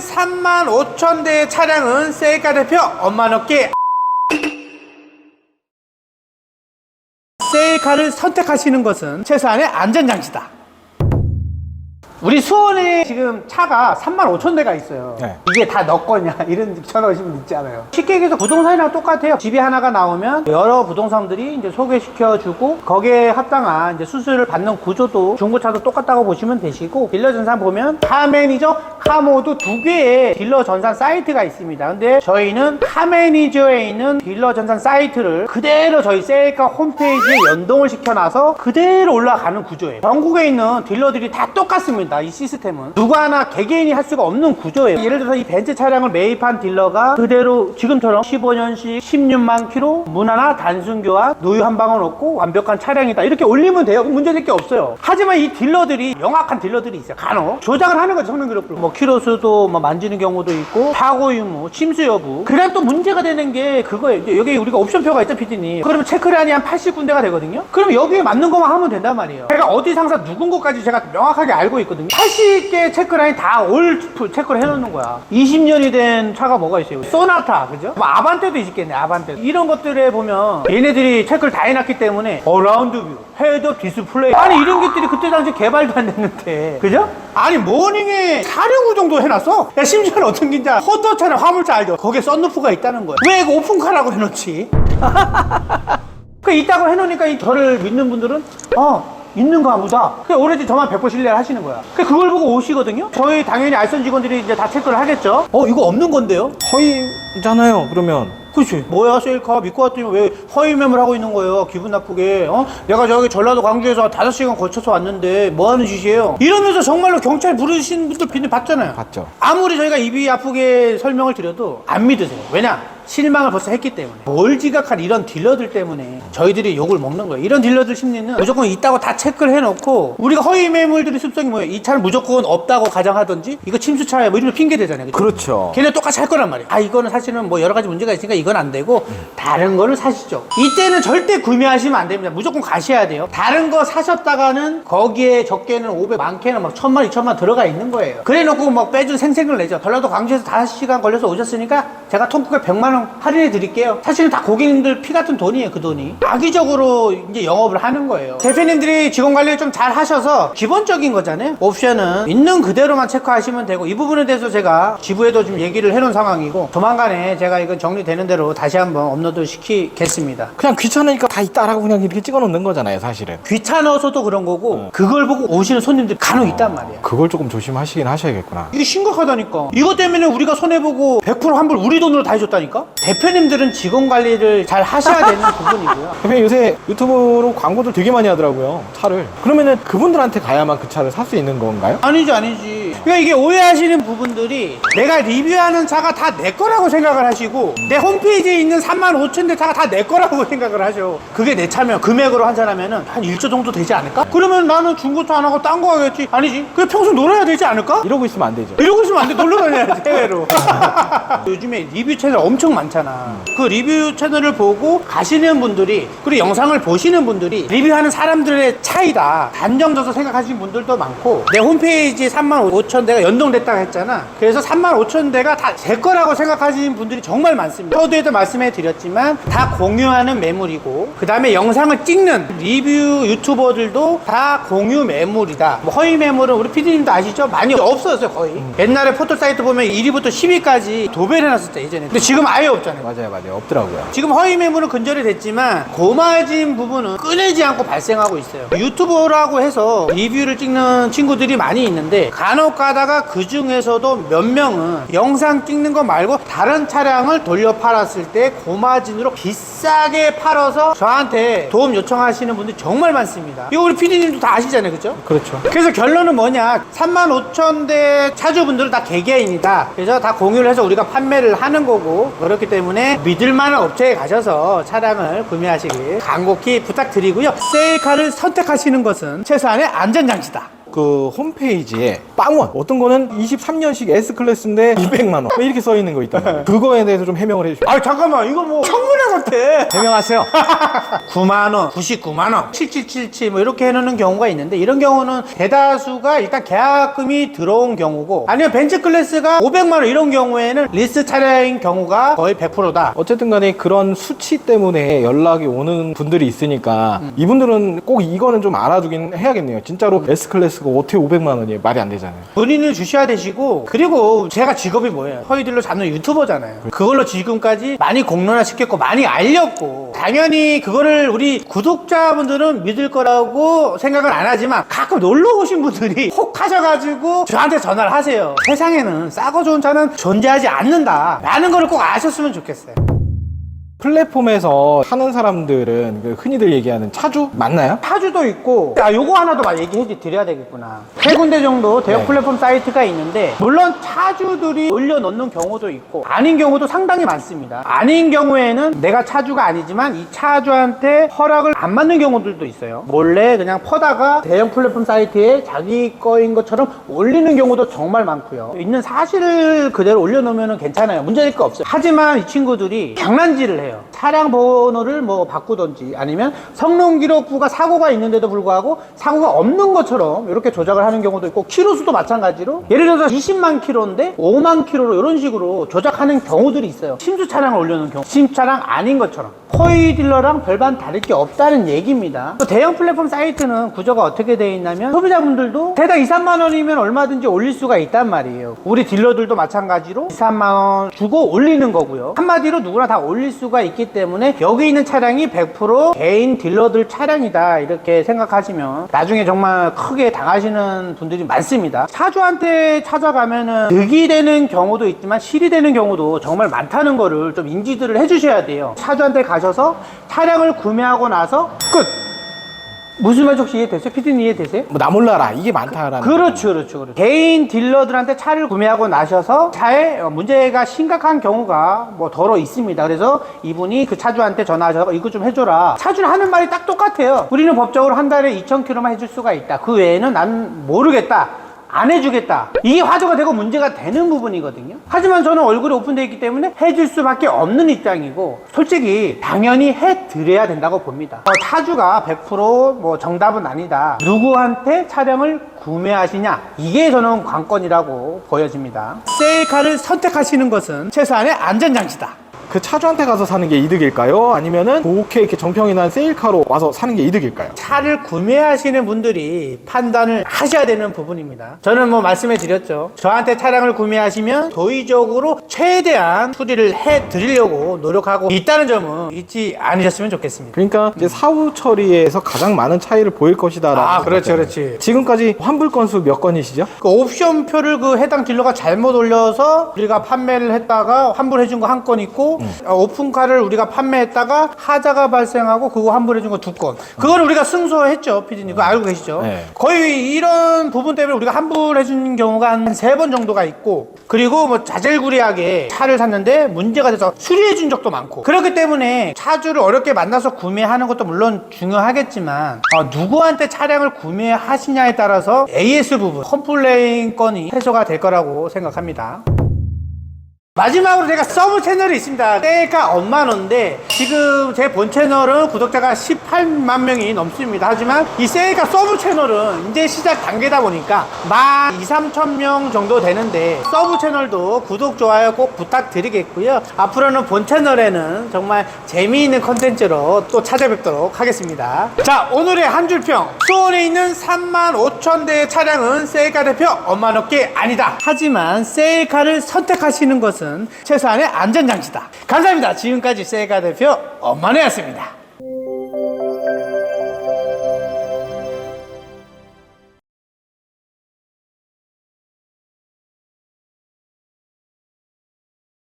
35,000대의 차량은 셀카 대표 엄마넣기. 셀카를 선택하시는 것은 최소한의 안전장치다. 우리 수원에 지금 차가 35,000대가 있어요. 네. 이게 다 너 거냐 이런 전화 오시면 분 있잖아요. 쉽게 얘기해서 부동산이랑 똑같아요. 집이 하나가 나오면 여러 부동산들이 이제 소개시켜주고 거기에 합당한 이제 수수료를 받는 구조도 중고차도 똑같다고 보시면 되시고, 딜러 전산 보면 카 매니저, 카 모드 두 개의 딜러 전산 사이트가 있습니다. 근데 저희는 카 매니저에 있는 딜러 전산 사이트를 그대로 저희 셀카 홈페이지에 연동을 시켜놔서 그대로 올라가는 구조예요. 전국에 있는 딜러들이 다 똑같습니다. 이 시스템은 누구 하나 개개인이 할 수가 없는 구조예요. 예를 들어서 이 벤츠 차량을 매입한 딜러가 그대로 지금처럼 15년씩 16만 킬로 무난화 단순 교환 노유 한 방울 없고 완벽한 차량이다 이렇게 올리면 돼요. 문제될 게 없어요. 하지만 이 딜러들이 명확한 딜러들이 있어요. 간혹 조작을 하는 거죠. 성능 기록부를 뭐 키로수도 뭐 만지는 경우도 있고 사고 유무 침수 여부. 그다음 또 문제가 되는 게 그거예요. 여기 우리가 옵션표가 있죠, PD님. 그러면 체크란이 한 80군데가 되거든요. 그럼 여기에 맞는 것만 하면 된단 말이에요. 제가 어디 상사 누군 것까지 제가 명확하게 알고 있거든요. 80개 체크라인 다 올 체크를 해놓는 거야. 20년이 된 차가 뭐가 있어요? 소나타, 그죠? 뭐 아반떼도 있겠네, 아반떼. 이런 것들에 보면 얘네들이 체크를 다 해놨기 때문에 라운드 뷰, 헤드업 디스플레이. 아니 이런 것들이 그때 당시 개발도 안 됐는데, 그죠? 아니 모닝에 사륜구 정도 해놨어? 야, 심지어는 어떤 게 이제 헌터차랑 화물차 알죠? 거기에 썬루프가 있다는 거야. 왜 이거 오픈카라고 해놓지? 그 있다고 해놓으니까 저를 믿는 분들은 있는가 보다. 그냥 오로지 저만 100% 신뢰를 하시는 거야. 그걸 보고 오시거든요. 저희 당연히 알선 직원들이 이제 다 체크를 하겠죠. 이거 없는 건데요? 허위잖아요, 그러면. 그치. 뭐야, 셀카 믿고 왔더니 왜 허위 매물 하고 있는 거예요? 기분 나쁘게. 내가 저기 전라도 광주에서 5시간 거쳐서 왔는데 뭐 하는 짓이에요? 이러면서 정말로 경찰 부르신 분들 비는 봤잖아요. 봤죠. 아무리 저희가 입이 아프게 설명을 드려도 안 믿으세요. 왜냐? 실망을 벌써 했기 때문에. 뭘 지각한 이런 딜러들 때문에 저희들이 욕을 먹는 거예요. 이런 딜러들 심리는 무조건 있다고 다 체크를 해놓고, 우리가 허위 매물들의 습성이 뭐예요? 이 차는 무조건 없다고 가정하든지 이거 침수차야 뭐 이런 핑계 대잖아요. 그죠? 그렇죠. 걔네 똑같이 할 거란 말이에요. 이거는 사실은 뭐 여러 가지 문제가 있으니까 이건 안 되고 다른 거를 사시죠. 이때는 절대 구매하시면 안 됩니다. 무조건 가셔야 돼요. 다른 거 사셨다가는 거기에 적게는 500, 많게는 막 1,000만, 2,000만 들어가 있는 거예요. 그래 놓고 막 빼준 생색을 내죠. 전라도 광주에서 5시간 걸려서 오셨으니까 제가 통크에 100만 원 할인해 드릴게요. 사실은 다 고객님들 피 같은 돈이에요. 그 돈이 악의적으로 이제 영업을 하는 거예요. 대표님들이 직원 관리를 좀 잘 하셔서 기본적인 거잖아요. 옵션은 있는 그대로만 체크하시면 되고, 이 부분에 대해서 제가 지부에도 좀 얘기를 해놓은 상황이고, 조만간에 제가 이건 정리되는 대로 다시 한번 업로드 시키겠습니다. 그냥 귀찮으니까 다 있다라고 그냥 이렇게 찍어 놓는 거잖아요, 사실은. 귀찮아서도 그런 거고, 그걸 보고 오시는 손님들이 간혹 있단 말이야. 그걸 조금 조심하시긴 하셔야겠구나. 이게 심각하다니까. 이것 때문에 우리가 손해보고 100% 환불 우리 돈으로 다 해줬다니까. 대표님들은 직원 관리를 잘 하셔야 되는 부분이고요. 대표님 요새 유튜브로 광고들 되게 많이 하더라고요, 차를. 그러면은 그분들한테 가야만 그 차를 살 수 있는 건가요? 아니지. 그러니까 이게 오해하시는 부분들이, 내가 리뷰하는 차가 다 내 거라고 생각을 하시고 내 홈페이지에 있는 35,000대 차가 다 내 거라고 생각을 하죠. 그게 내 차면 금액으로 환산하면은 한 1조 정도 되지 않을까? 그러면 나는 중고차 안 하고 딴 거 하겠지. 아니지. 그게 평소 놀아야 되지 않을까? 이러고 있으면 안 되죠. 이러고 있으면 안 돼. 놀러 다녀야지, 해외로. 요즘에 리뷰 채널 엄청 많잖아. 그 리뷰 채널을 보고 가시는 분들이, 그리고 영상을 보시는 분들이 리뷰하는 사람들의 차이다 단정져서 생각하시는 분들도 많고, 내 홈페이지에 35,000대가 연동됐다고 했잖아. 그래서 35,000대가 다 제 거라고 생각하시는 분들이 정말 많습니다. 서두에도 말씀해 드렸지만 다 공유하는 매물이고, 그 다음에 영상을 찍는 리뷰 유튜버들도 다 공유 매물이다. 뭐 허위 매물은 우리 PD님도 아시죠? 많이 없어졌어요, 거의. 옛날에 포털 사이트 보면 1위부터 10위까지 도배를 해놨었죠, 예전에. 근데 지금 아예 없잖아요. 맞아요. 없더라고요. 지금 허위 매물은 근절이 됐지만 고마진 부분은 끊이지 않고 발생하고 있어요. 유튜버라고 해서 리뷰를 찍는 친구들이 많이 있는데, 간혹 가다가 그 중에서도 몇 명은 영상 찍는 거 말고 다른 차량을 돌려 팔았을 때 고마진으로 비싸게 팔아서 저한테 도움 요청하시는 분들이 정말 많습니다. 이거 우리 PD님도 다 아시잖아요, 그죠? 그렇죠. 그래서 결론은 뭐냐, 35,000대 차주분들은 다 개개인이다. 그래서 다 공유를 해서 우리가 판매를 하는 거고, 그렇기 때문에 믿을만한 업체에 가셔서 차량을 구매하시길 간곡히 부탁드리고요. 셀카를 선택하시는 것은 최소한의 안전장치다. 그 홈페이지에 빵원 어떤 거는 23년식 S클래스인데 200만 원 이렇게 써 있는 거 있잖아요. 그거에 대해서 좀 해명을 해주시죠. 아 잠깐만 이거 뭐 청문회 같아. 해명하세요. 9만원, 99만원, 7777 뭐 이렇게 해놓는 경우가 있는데 이런 경우는 대다수가 일단 계약금이 들어온 경우고 아니면 벤츠 클래스가 500만원 이런 경우에는 리스트 차량인 경우가 거의 100%다. 어쨌든 간에 그런 수치 때문에 연락이 오는 분들이 있으니까 이분들은 꼭 이거는 좀 알아두긴 해야겠네요. 진짜로 S클래스가 어떻게 500만 원이에요? 말이 안 되잖아요. 본인을 주셔야 되시고 그리고 제가 직업이 뭐예요? 허위딜러 잡는 유튜버잖아요. 그걸로 지금까지 많이 공론화 시켰고 많이 알렸고 당연히 그거를 우리 구독자분들은 믿을 거라고 생각을 안 하지만 가끔 놀러 오신 분들이 혹 하셔가지고 저한테 전화를 하세요. 세상에는 싸고 좋은 차는 존재하지 않는다 라는 거를 꼭 아셨으면 좋겠어요. 플랫폼에서 사는 사람들은 그 흔히들 얘기하는 차주 맞나요? 차주도 있고 요거 하나 더 얘기해 드려야 되겠구나. 3군데 정도 대형 네. 플랫폼 사이트가 있는데 물론 차주들이 올려놓는 경우도 있고 아닌 경우도 상당히 많습니다. 아닌 경우에는 내가 차주가 아니지만 이 차주한테 허락을 안 받는 경우들도 있어요. 몰래 그냥 퍼다가 대형 플랫폼 사이트에 자기 거인 것처럼 올리는 경우도 정말 많고요. 있는 사실을 그대로 올려놓으면 괜찮아요. 문제될 거 없어요. 하지만 이 친구들이 장난질을 해요. 차량 번호를 뭐 바꾸던지 아니면 성능 기록부가 사고가 있는데도 불구하고 사고가 없는 것처럼 이렇게 조작을 하는 경우도 있고 키로수도 마찬가지로 예를 들어서 20만 킬로인데 5만 킬로로 이런 식으로 조작하는 경우들이 있어요. 심수 차량을 올려놓은 경우 심수 차량 아닌 것처럼 허위 딜러랑 별반 다를 게 없다는 얘기입니다. 또 대형 플랫폼 사이트는 구조가 어떻게 되어 있냐면 소비자분들도 대당 2, 3만 원이면 얼마든지 올릴 수가 있단 말이에요. 우리 딜러들도 마찬가지로 2, 3만 원 주고 올리는 거고요. 한마디로 누구나 다 올릴 수가 있기 때문에 여기 있는 차량이 100% 개인 딜러들 차량이다 이렇게 생각하시면 나중에 정말 크게 당하시는 분들이 많습니다. 차주한테 찾아가면은 득이 되는 경우도 있지만 실이 되는 경우도 정말 많다는 거를 좀 인지들을 해주셔야 돼요. 차주한테 가셔서 차량을 구매하고 나서 끝! 무슨 말인지 혹시 이해되세요? PD님 이해되세요? 뭐 나 몰라라 이게 많다라는 그렇죠. 개인 딜러들한테 차를 구매하고 나셔서 차에 문제가 심각한 경우가 뭐 더러 있습니다. 그래서 이분이 그 차주한테 전화하셔서 이거 좀 해줘라. 차주는 하는 말이 딱 똑같아요. 우리는 법적으로 한 달에 2,000km만 해줄 수가 있다. 그 외에는 난 모르겠다. 안 해주겠다. 이게 화두가 되고 문제가 되는 부분이거든요. 하지만 저는 얼굴이 오픈되어 있기 때문에 해줄 수밖에 없는 입장이고 솔직히 당연히 해드려야 된다고 봅니다. 차주가 100% 정답은 아니다. 누구한테 차량을 구매하시냐 이게 저는 관건이라고 보여집니다. 셀카를 선택하시는 것은 최소한의 안전장치다. 그 차주한테 가서 사는 게 이득일까요? 아니면은 좋게 이렇게 정평이 난 세일카로 와서 사는 게 이득일까요? 차를 구매하시는 분들이 판단을 하셔야 되는 부분입니다. 저는 뭐 말씀해 드렸죠. 저한테 차량을 구매하시면 도의적으로 최대한 수리를 해 드리려고 노력하고 있다는 점은 잊지 않으셨으면 좋겠습니다. 그러니까 이제 사후 처리에서 가장 많은 차이를 보일 것이다라는 그렇지. 지금까지 환불 건수 몇 건이시죠? 그 옵션표를 그 해당 딜러가 잘못 올려서 우리가 판매를 했다가 환불해 준 거 한 건 있고 오픈카를 우리가 판매했다가 하자가 발생하고 그거 환불해 준 거 2건. 그거를 우리가 승소했죠, 피디님. 그거 알고 계시죠? 네. 거의 이런 부분 때문에 우리가 환불해 준 경우가 한 3번 정도가 있고 그리고 뭐 자질구레하게 차를 샀는데 문제가 돼서 수리해 준 적도 많고 그렇기 때문에 차주를 어렵게 만나서 구매하는 것도 물론 중요하겠지만 누구한테 차량을 구매하시냐에 따라서 AS 부분 컴플레인 건이 해소가 될 거라고 생각합니다. 마지막으로 제가 서브 채널이 있습니다. 셀카 엄마노인데 지금 제 본 채널은 구독자가 18만 명이 넘습니다. 하지만 이 셀카 서브 채널은 이제 시작 단계다 보니까 12,3천 명 정도 되는데 서브 채널도 구독, 좋아요 꼭 부탁드리겠고요. 앞으로는 본 채널에는 정말 재미있는 컨텐츠로 또 찾아뵙도록 하겠습니다. 자, 오늘의 한 줄평. 수원에 있는 35,000대의 차량은 셀카 대표 엄마노께 아니다. 하지만 셀카를 선택하시는 것은 최소한의 안전장치다. 감사합니다. 지금까지 셀카 대표 엄마네였습니다.